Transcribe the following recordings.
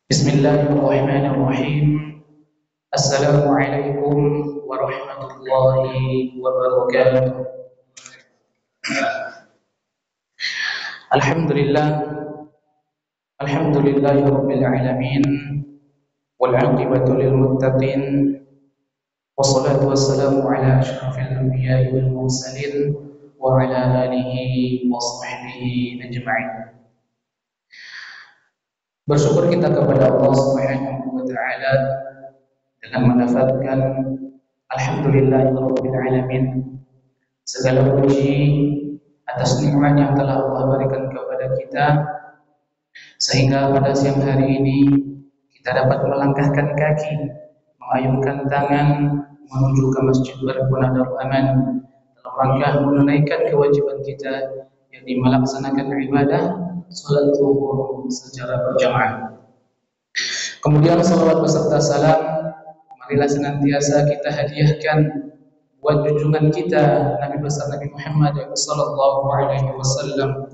Bismillahirrahmanirrahim. Assalamualaikum warahmatullahi wabarakatuh. Alhamdulillah, alhamdulillahirabbil alamin wal 'aqibatu lil muttaqin wassalatu wassalamu ala asyrafil anbiya'i wal mursalin wa ala alihi wa sahbihi ajma'in. Bersyukur kita kepada Allah Subhanahu wa taala dengan mendapatkan alhamdulillahirabbil alamin. Segala puji atas nikmat yang telah Allah berikan kepada kita sehingga pada siang hari ini kita dapat melangkahkan kaki, mengayunkan tangan menuju ke Masjid Barguna Darul Aman dalam rangka menunaikan kewajiban kita yakni melaksanakan ibadah salat zuhur secara berjamaah. Kemudian salawat beserta salam marilah senantiasa kita hadiahkan buat junjungan kita Nabi besar Nabi Muhammad sallallahu alaihi wasallam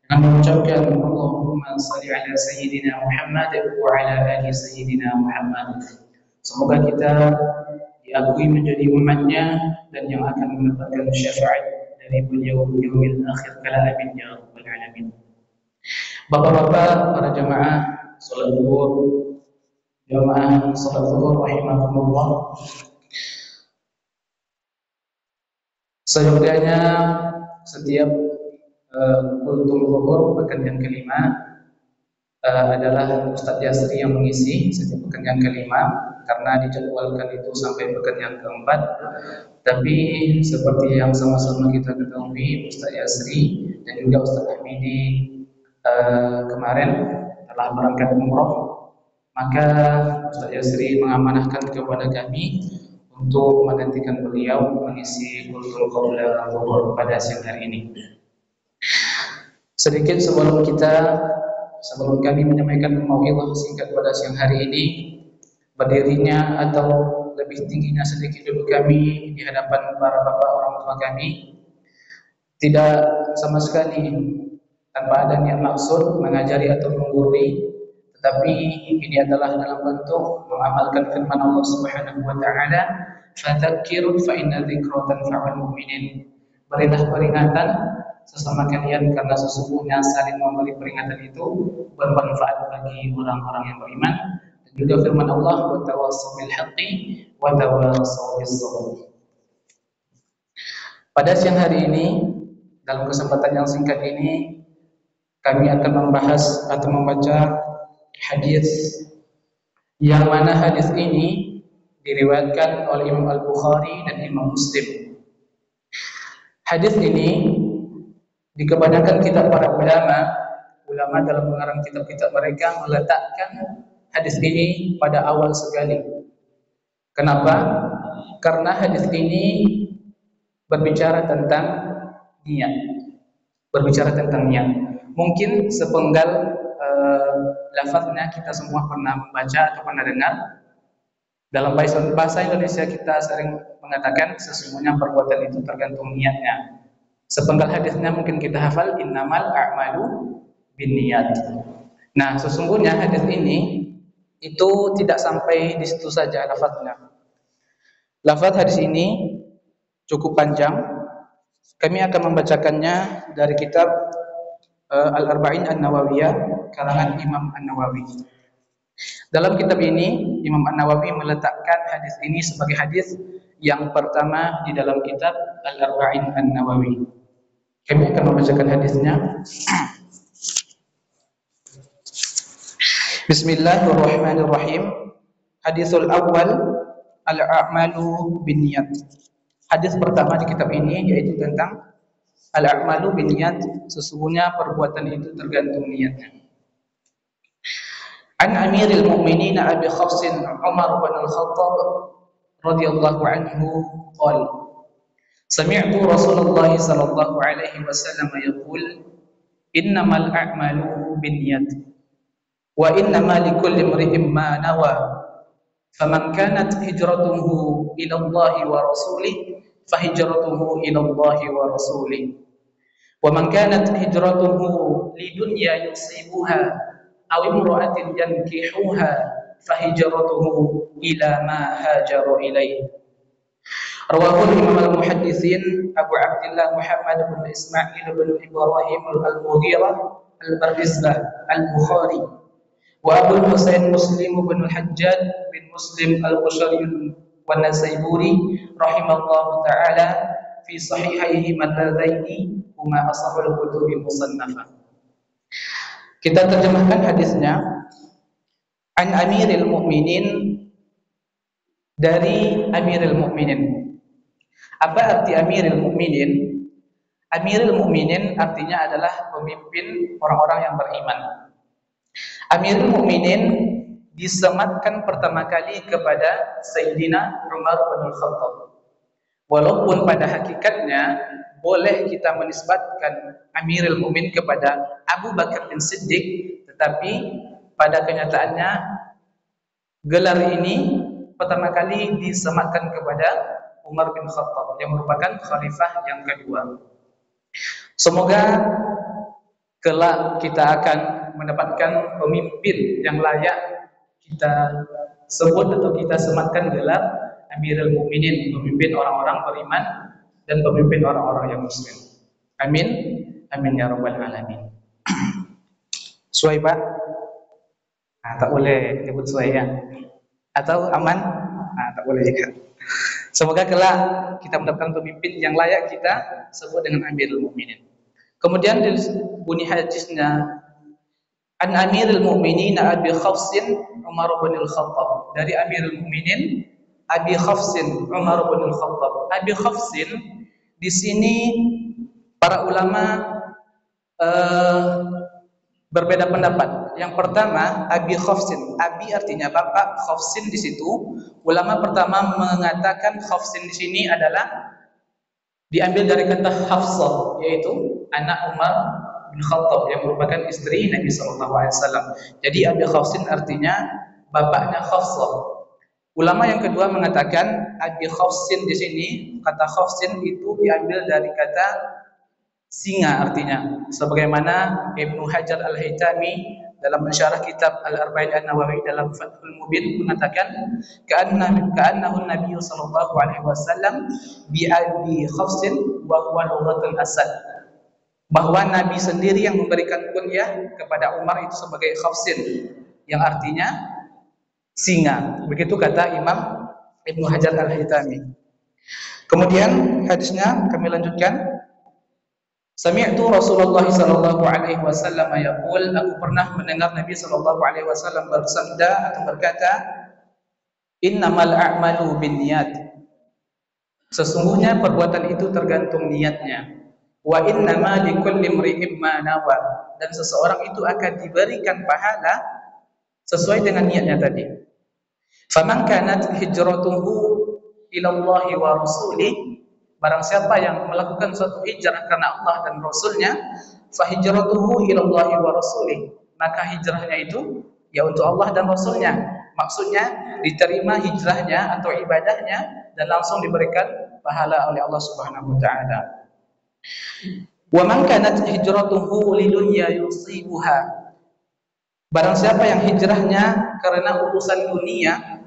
dengan mengucapkan Allahumma shalli ala sayyidina Muhammad wa ala ali sayyidina Muhammad. Semoga kita diakui menjadi umatnya dan yang akan mendapatkan syafaat dari beliau di yaumil akhir kala, amin ya rabbal alamin. Bapak-bapak, para jamaah salat zuhur, jamaah salat zuhur rahimakumullah. Seyogyanya setiap kultum zuhur pekan yang kelima adalah Ustadz Yasri yang mengisi setiap pekan yang kelima karena dijadwalkan itu sampai pekan yang keempat. Tapi seperti yang sama-sama kita ketahui, Ustadz Yasri dan juga Ustadz Hamidi kemarin telah berangkat umroh, maka Ustadz Yasri mengamanahkan kepada kami untuk menantikan beliau mengisi kultum qabla zuhur pada siang hari ini. Sedikit sebelum kami menyampaikan mau'izah singkat pada siang hari ini, berdirinya atau lebih tingginya sedikit duduk kami di hadapan para bapak orang tua kami tidak sama sekali tanpa ada niat maksud mengajari atau menggurui, tetapi ini adalah dalam bentuk mengamalkan firman Allah Subhanahu wa taala, "Fadzakir fa inna dzikra tanfa'ul mu'minin." Berilah peringatan sesama kalian karena sesungguhnya saling memberi peringatan itu bermanfaat bagi orang-orang yang beriman. Dan juga firman Allah, "Wa tawassaw bil haqqi wa tawassaw bis sabr." Pada siang hari ini, dalam kesempatan yang singkat ini, kami akan membahas atau membaca hadis yang mana hadis ini diriwayatkan oleh Imam Al-Bukhari dan Imam Muslim. Hadis ini di kebanyakan kitab para ulama dalam mengarang kitab-kitab mereka meletakkan hadis ini pada awal sekali. Kenapa? Karena hadis ini berbicara tentang niat. Mungkin sepenggal lafaznya kita semua pernah membaca atau pernah dengar. Dalam bahasa Indonesia kita sering mengatakan sesungguhnya perbuatan itu tergantung niatnya. Sepenggal hadisnya mungkin kita hafal, innamal a'malu binniyat. Nah, sesungguhnya hadis ini itu tidak sampai di situ saja lafaznya. Lafaz hadis ini cukup panjang. Kami akan membacakannya dari kitab Al-Arba'in An-Nawawiyah karangan Imam An-Nawawi. Dalam kitab ini Imam An-Nawawi meletakkan hadis ini sebagai hadis yang pertama di dalam kitab Al-Arba'in An-Nawawi. Kami akan membacakan hadisnya. Bismillahirrahmanirrahim. Hadisul awal al-a'malu binniyat. Hadis pertama di kitab ini yaitu tentang al-a'malu binniyat, sesungguhnya perbuatan itu tergantung niatnya. An Amiril Mu'minin Abi Hafs Umar bin Al-Khattab radhiyallahu anhu qala Sami'tu Rasulullah sallallahu alaihi wasallam yaqul innamal a'malu binniyat wa innamal likulli imri'in ma nawa faman kanat hijratuhu ila Allah wa rasulih fahijratuhu ila Allah wa rasulih wa man kanat hijratuhu lidunya yusibuha aw imra'atin yankihuha fahijratuhu ila ma hajaru ilaihi. Rawahul Imam al-Muhaddisin Abu Abdullah Muhammad bin Ismail bin Ibrahim al-Mughirah al-Bardizbah al-Bukhari wa Abu Husain Muslim bin al-Hajjaj bin Muslim al-Qushari wa Nasaiburi rahimallahu ta'ala fi sahihaihi madadaini huma asahul kutubi musannafah. Kita terjemahkan hadisnya. An Amiril Mu'minin, dari Amiril Mu'minin. Apa arti Amiril Mu'minin? Amiril Mu'minin artinya adalah pemimpin orang-orang yang beriman. Amirul Mukminin disematkan pertama kali kepada Sayyidina Umar bin Khattab. Walaupun pada hakikatnya boleh kita menisbatkan Amirul Mukminin kepada Abu Bakar bin Siddiq, tetapi pada kenyataannya gelar ini pertama kali disematkan kepada Umar bin Khattab yang merupakan khalifah yang kedua. Semoga kelak kita akan mendapatkan pemimpin yang layak kita sebut atau kita sematkan gelar Amirul Mukminin, pemimpin orang-orang beriman dan pemimpin orang-orang yang muslim. Amin, amin ya rabbal alamin. Suai Pak? Tak boleh nyebut suai ya? Atau aman? Tak boleh ya. Semoga kelak kita mendapatkan pemimpin yang layak kita sebut dengan Amirul Mukminin. Kemudian di bunyi hadisnya, An Amirul Mukminin Abi Hafsin Umar bin Al-Khattab. Dari Amirul Mukminin Abi Hafsin Umar bin Al-Khattab. Abi Hafsin di sini para ulama berbeda pendapat. Yang pertama, Abi Hafsin. Abi artinya bapak, Hafsin di situ. Ulama pertama mengatakan Hafsin di sini adalah diambil dari kata Hafsah, yaitu anak Umar bin Khattab yang merupakan istri Nabi SAW. Jadi Abi Hafsin artinya bapaknya Hafsah. Ulama yang kedua mengatakan Abi Hafsin di sini, kata Hafsin itu diambil dari kata singa artinya. Sebagaimana Ibnu Hajar Al-Haytami dalam mensyarah kitab Al-Arba'in An-Nawawi dalam Fathul Mubin mengatakan ka'annahu Nabi sallallahu alaihi wasallam bi Abi Hafsin wa huwa lughatul asad. Bahwa Nabi sendiri yang memberikan kunyah kepada Umar itu sebagai Hafsin, yang artinya singa. Begitu kata Imam Ibnu Hajar Al-Haytami. Kemudian hadisnya kami lanjutkan. Sami'tu Rasulullah sallallahu alaihi wasallam yaqul, aku pernah mendengar Nabi sallallahu alaihi wasallam bersabda atau berkata, innamal a'malu binniyat. Sesungguhnya perbuatan itu tergantung niatnya. Wa innama likulli imri'in ma nawa, dan seseorang itu akan diberikan pahala sesuai dengan niatnya tadi. Faman kanat hijratuhu ila Allah wa rasulih, barang siapa yang melakukan suatu hijrah karena Allah dan Rasulnya, fahijratuhu ila Allah wa rasulih, maka hijrahnya itu ya untuk Allah dan Rasulnya. Maksudnya diterima hijrahnya atau ibadahnya dan langsung diberikan pahala oleh Allah Subhanahu wa taala. Wa man kanat hijratuhu lidunya yusibuha, barang siapa yang hijrahnya karena urusan dunia,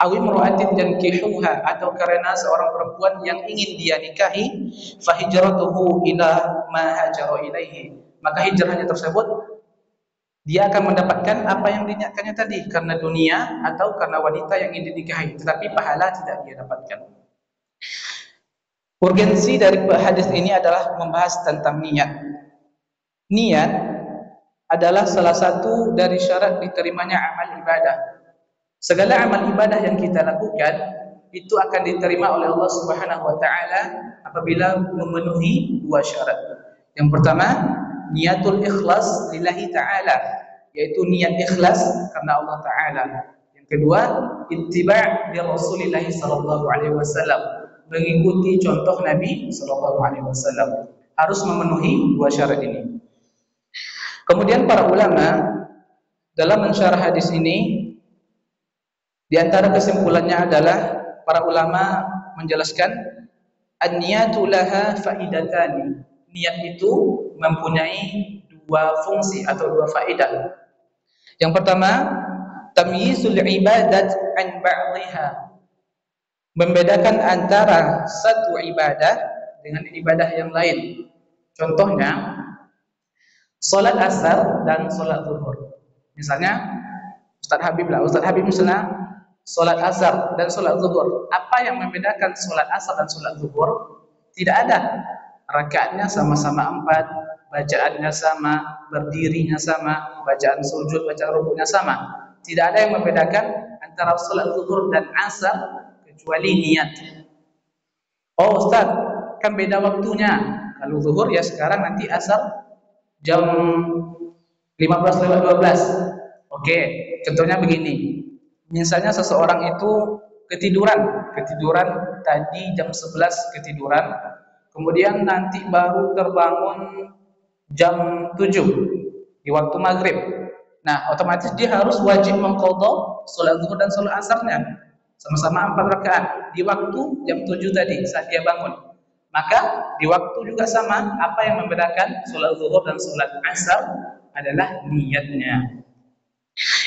awi imra'atin yankihuha, atau karena seorang perempuan yang ingin dia nikahi, fa hijratuhu ila ma hajara ilaihi, maka hijrahnya tersebut dia akan mendapatkan apa yang diniatkannya tadi, karena dunia atau karena wanita yang ingin dinikahi, tetapi pahala tidak dia dapatkan. Urgensi dari hadis ini adalah membahas tentang niat. Niat adalah salah satu dari syarat diterimanya amal ibadah. Segala amal ibadah yang kita lakukan itu akan diterima oleh Allah Subhanahu wa taala apabila memenuhi dua syarat. Yang pertama, niatul ikhlas lillahi taala, yaitu niat ikhlas karena Allah taala. Yang kedua, ittiba' li Rasulillah sallallahu alaihi wasallam, mengikuti contoh Nabi sallallahu alaihi wasallam. Harus memenuhi dua syarat ini. Kemudian para ulama dalam mensyarah hadis ini, di antara kesimpulannya adalah para ulama menjelaskan an-niyatu laha faidatani. Niat itu mempunyai dua fungsi atau dua faedah. Yang pertama, tamyizul ibadat an ba'dihha, membedakan antara satu ibadah dengan ibadah yang lain. Contohnya, salat asar dan salat zuhur. Misalnya, Ustaz Habib misalnya salat asar dan salat zuhur. Apa yang membedakan salat asar dan salat zuhur? Tidak ada. Rakaatnya sama-sama 4, bacaannya sama, berdirinya sama, bacaan sujud, bacaan rukuknya sama. Tidak ada yang membedakan antara salat zuhur dan asar kecuali niat. Oh Ustaz, kan beda waktunya. Kalau zuhur ya sekarang, nanti asar jam 15:12. Oke, contohnya begini. Misalnya seseorang itu ketiduran tadi jam 11 ketiduran, kemudian nanti baru terbangun jam 7 di waktu maghrib. Nah, otomatis dia harus wajib mengqadha salat zuhur dan salat asarnya. Sama-sama 4 rakaat di waktu jam 7 tadi saat dia bangun. Maka di waktu juga sama, apa yang membedakan salat zuhur dan salat asar adalah niatnya.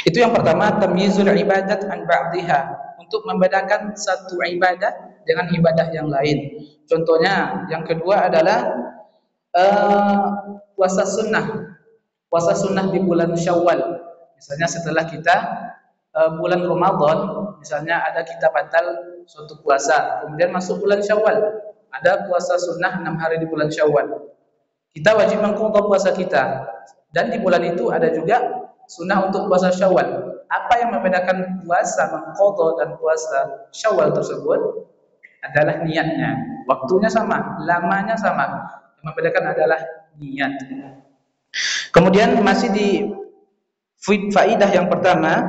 Itu yang pertama, tamyizul ibadat an ba'dihha, untuk membedakan satu ibadah dengan ibadah yang lain. Contohnya, yang kedua adalah puasa sunnah. Puasa sunnah di bulan Syawal. Misalnya setelah kita bulan Ramadan, misalnya ada kita batal suatu puasa, kemudian masuk bulan Syawal, ada puasa sunnah 6 hari di bulan Syawal. Kita wajib mengqadha puasa kita. Dan di bulan itu ada juga sunnah untuk puasa Syawal. Apa yang membedakan puasa mengqadha dan puasa Syawal tersebut adalah niatnya. Waktunya sama, lamanya sama. Yang membedakan adalah niat. Kemudian masih di faidah yang pertama,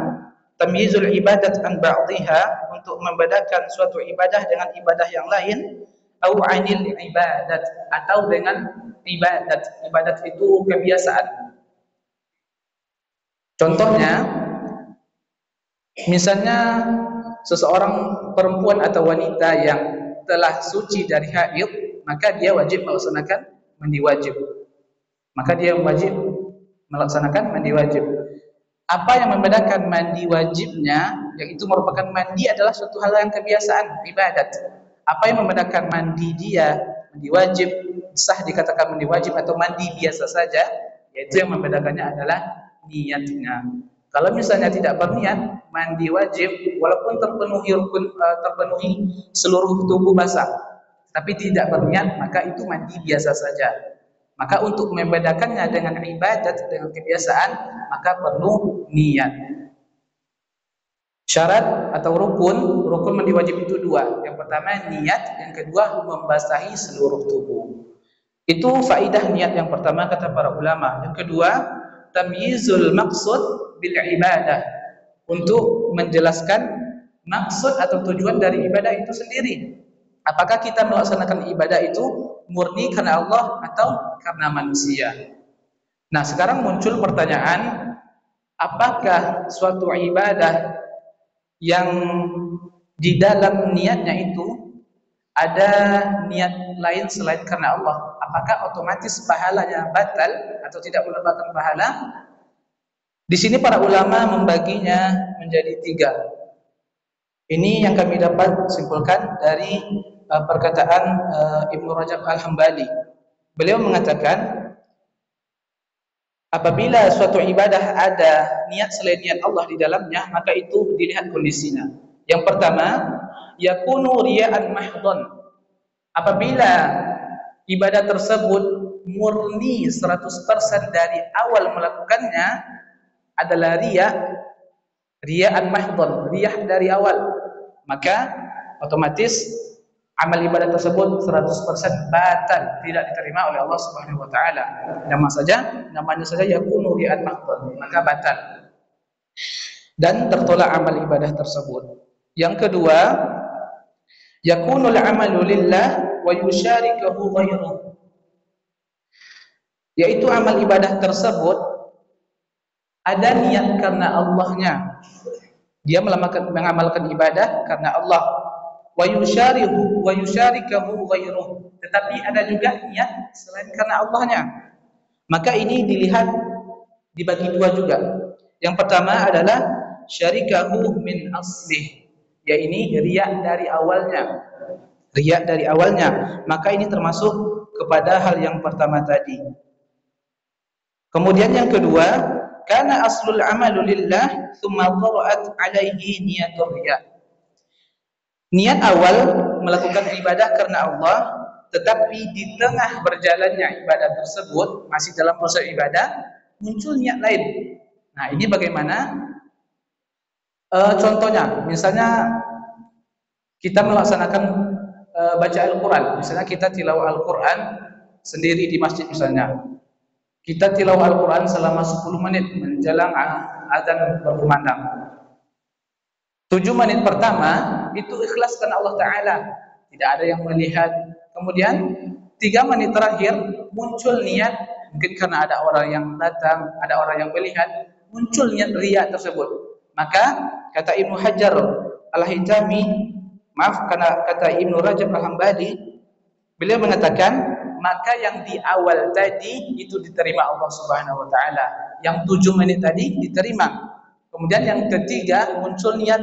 tamyizul ibadat an ba'dihha, untuk membedakan suatu ibadah dengan ibadah yang lain, au anil ibadat, atau dengan ibadat. Ibadat itu kebiasaan. Contohnya, misalnya seseorang perempuan atau wanita yang telah suci dari haid, maka dia wajib melaksanakan mandi wajib. Apa yang membedakan mandi wajibnya, yaitu merupakan mandi adalah suatu hal yang kebiasaan, ibadat. Apa yang membedakan mandi wajib, sah dikatakan mandi wajib atau mandi biasa saja, yaitu yang membedakannya adalah niatnya. Kalau misalnya tidak berniat, mandi wajib walaupun terpenuhi seluruh tubuh basah, tapi tidak berniat, maka itu mandi biasa saja. Maka untuk membedakannya dengan ibadat, dengan kebiasaan, maka perlu niat. Syarat atau rukun mandi wajib itu 2. Yang pertama niat, yang kedua membasahi seluruh tubuh. Itu faidah niat yang pertama kata para ulama. Yang kedua, tamyizul maqsud bil ibadah, untuk menjelaskan maksud atau tujuan dari ibadah itu sendiri. Apakah kita melaksanakan ibadah itu murni karena Allah atau karena manusia? Nah, sekarang muncul pertanyaan, apakah suatu ibadah yang di dalam niatnya itu ada niat lain selain karena Allah, apakah otomatis pahalanya batal atau tidak mendapatkan pahala? Di sini para ulama membaginya menjadi 3. Ini yang kami dapat simpulkan dari perkataan Ibnu Rajab Al-Hambali. Beliau mengatakan, apabila suatu ibadah ada niat selain niat Allah di dalamnya, maka itu dilihat kondisinya. Yang pertama, yakunu riya'an mahdhan. Apabila ibadah tersebut murni 100% dari awal melakukannya adalah riya'an mahdhan, riyah dari awal, maka otomatis amal ibadah tersebut 100% batal, tidak diterima oleh Allah Subhanahu wa taala. Namanya saja yakunu riya'an mahdhan, maka batal dan tertolak amal ibadah tersebut. Yang kedua, yakunul amalu lillah wa yusyarikuhu ghairuhu, yaitu amal ibadah tersebut ada niat karena Allahnya, dia mengamalkan ibadah karena Allah, wa yusyarikuhu ghairuhu, tetapi ada juga niat selain karena Allahnya. Maka ini dilihat dibagi 2 juga. Yang pertama adalah syarikahu min aslih, yaitu riya dari awalnya. Riya dari awalnya, maka ini termasuk kepada hal yang pertama tadi. Kemudian yang kedua, karena aslul amalu lillah thumma dhara'at alaihi niyatur riya. Niat awal melakukan ibadah karena Allah, tetapi di tengah berjalannya ibadah tersebut, masih dalam proses ibadah, muncul niat lain. Nah, ini bagaimana? Contohnya, misalnya kita melaksanakan baca Al-Quran, misalnya kita tilawah Al-Quran sendiri di masjid misalnya. Kita tilawah Al-Quran selama 10 menit menjelang azan berkumandang. 7 menit pertama itu ikhlas karena Allah Ta'ala, tidak ada yang melihat. Kemudian 3 menit terakhir muncul niat, mungkin karena ada orang yang datang, ada orang yang melihat, muncul niat riya tersebut. Maka kata Ibnu Hajar Al-Haytami, karena kata Ibnu Rajab Al-Hambali, beliau mengatakan maka yang di awal tadi itu diterima Allah Subhanahu wa taala. Yang 7 menit tadi diterima. Kemudian yang ketiga muncul niat,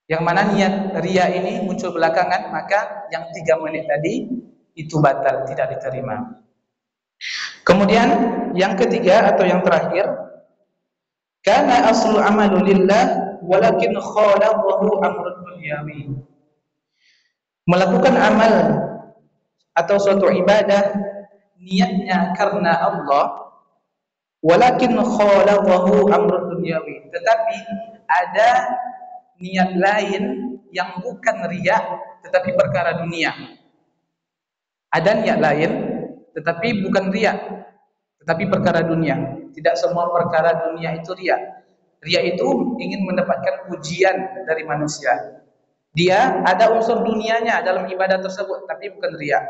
yang mana niat riya ini muncul belakangan, maka yang 3 menit tadi itu batal, tidak diterima. Kemudian yang ketiga atau yang terakhir, kana aslu amalu lillah walakin khalaqahu amrun dunyawi. Melakukan amal atau suatu ibadah niatnya karena Allah, walakin khalaqahu amrun dunyawi, tetapi ada niat lain yang bukan riya tetapi perkara dunia. Ada niat lain tetapi bukan riya tetapi perkara dunia. Tidak semua perkara dunia itu riya. Riya itu ingin mendapatkan pujian dari manusia. Dia ada unsur dunianya dalam ibadah tersebut tapi bukan riya.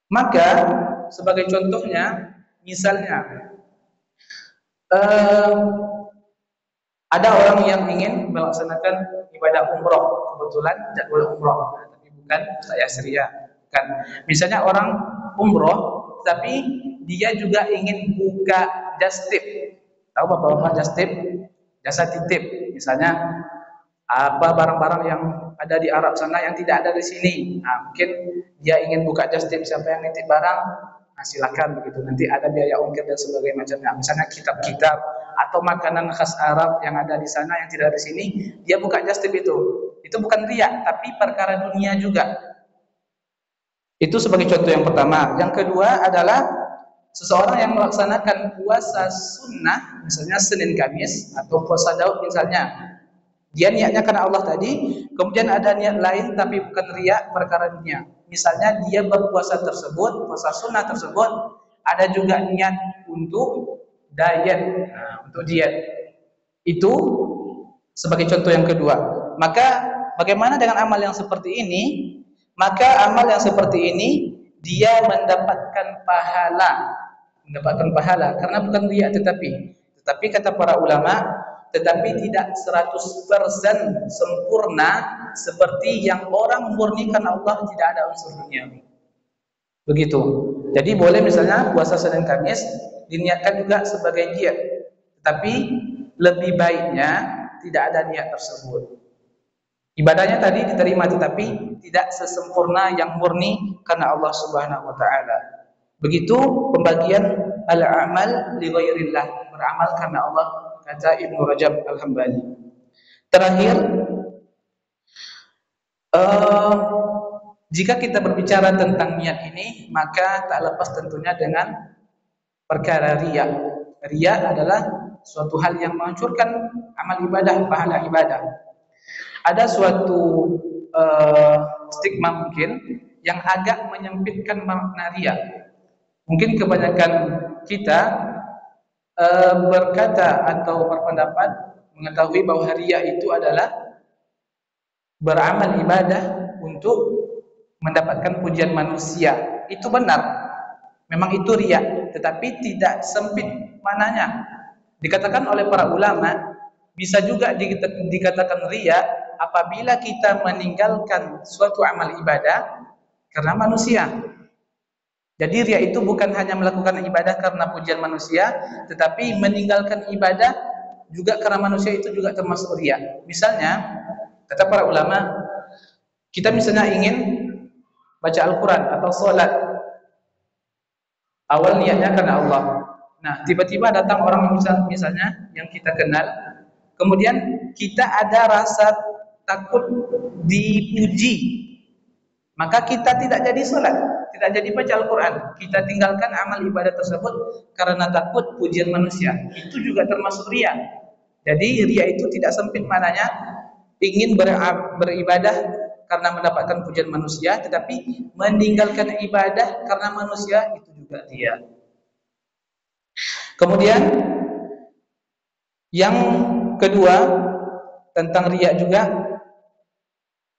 Maka sebagai contohnya, misalnya ada orang yang ingin melaksanakan ibadah umroh, kebetulan jadwal umroh, tapi bukan saya syariah, kan? Misalnya orang umroh, tapi dia juga ingin buka just tip. Tahu bapak-bapak just tip? Jasa titip, misalnya apa barang-barang yang ada di Arab sana yang tidak ada di sini. Nah, mungkin dia ingin buka just tip, siapa yang nitip barang, nah, silakan begitu. Nanti ada biaya ongkir dan sebagainya macamnya. Misalnya kitab-kitab atau makanan khas Arab yang ada di sana yang tidak ada di sini, dia buka just tip itu. Itu bukan riya, tapi perkara dunia juga. Itu sebagai contoh yang pertama. Yang kedua adalah seseorang yang melaksanakan puasa sunnah, misalnya Senin Kamis atau puasa Daud misalnya. Dia niatnya karena Allah tadi, kemudian ada niat lain tapi bukan riya, perkara dunia. Misalnya dia berpuasa tersebut, puasa sunnah tersebut, ada juga niat untuk diet. Nah, untuk diet. Itu sebagai contoh yang kedua. Maka bagaimana dengan amal yang seperti ini? Maka amal yang seperti ini dia mendapatkan pahala karena bukan riya tetapi kata para ulama, tetapi tidak 100% sempurna seperti yang orang murnikan Allah, tidak ada unsur duniawi. Begitu. Jadi boleh misalnya puasa Senin Kamis diniatkan juga sebagai diet, tetapi lebih baiknya tidak ada niat tersebut. Ibadahnya tadi diterima tetapi tidak sesempurna yang murni karena Allah Subhanahu wa taala. Begitu pembagian al-amal li ghairillah, beramal karena Allah, kata Ibnu Rajab Al-Hambali. Terakhir, jika kita berbicara tentang niat ini, maka tak lepas tentunya dengan perkara riya. Riya adalah suatu hal yang menghancurkan amal ibadah, pahala ibadah. Ada suatu stigma mungkin yang agak menyempitkan makna riya. Mungkin kebanyakan kita berkata atau berpendapat mengetahui bahwa riya itu adalah beramal ibadah untuk mendapatkan pujian manusia. Itu benar, memang itu riya, tetapi tidak sempit mananya. Dikatakan oleh para ulama, bisa juga dikatakan riya apabila kita meninggalkan suatu amal ibadah karena manusia. Jadi riya itu bukan hanya melakukan ibadah karena pujian manusia, tetapi meninggalkan ibadah juga karena manusia itu juga termasuk riya. Misalnya, kata para ulama, kita misalnya ingin baca Al-Quran atau sholat, awal niatnya karena Allah. Nah, tiba-tiba datang orang misalnya yang kita kenal, kemudian kita ada rasa takut dipuji, maka kita tidak jadi sholat, tidak jadi baca Al-Quran, kita tinggalkan amal ibadah tersebut karena takut pujian manusia. Itu juga termasuk riya. Jadi riya itu tidak sempit maknanya ingin beribadah karena mendapatkan pujian manusia, tetapi meninggalkan ibadah karena manusia, itu juga riya. Kemudian yang kedua tentang riya juga,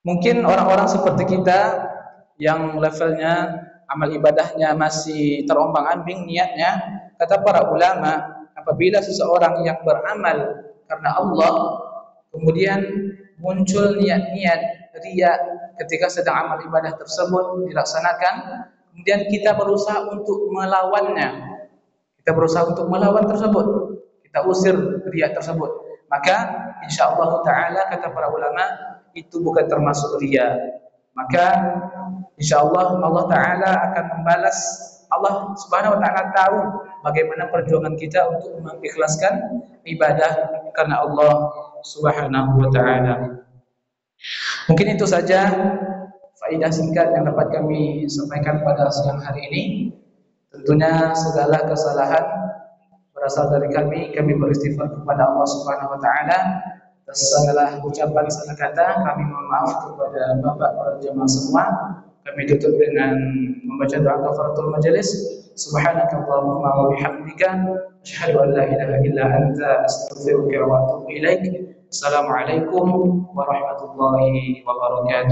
mungkin orang-orang seperti kita yang levelnya amal ibadahnya masih terombang-ambing niatnya, kata para ulama, apabila seseorang yang beramal karena Allah kemudian muncul niat-niat riya ketika sedang amal ibadah tersebut dilaksanakan, kemudian kita berusaha untuk melawannya, kita berusaha untuk melawan tersebut, kita usir riya tersebut, maka insyaallah taala kata para ulama itu bukan termasuk riya. Maka insyaallah Allah taala akan membalas. Allah Subhanahu wa taala tahu bagaimana perjuangan kita untuk mengikhlaskan ibadah karena Allah Subhanahu wa taala. Mungkin itu saja faedah singkat yang dapat kami sampaikan pada siang hari ini. Tentunya segala kesalahan berasal dari kami beristighfar kepada Allah Subhanahu wa taala. Segala ucapan salah kata kami mohon maaf kepada Bapak para jemaah semua. Kami tutup dengan membaca doa kafaratul majelis. Subhanakallahumma wa bihamdika asyhadu an la ilaha illa anta astaghfiruka wa atubu ilaik. Assalamualaikum warahmatullahi wabarakatuh.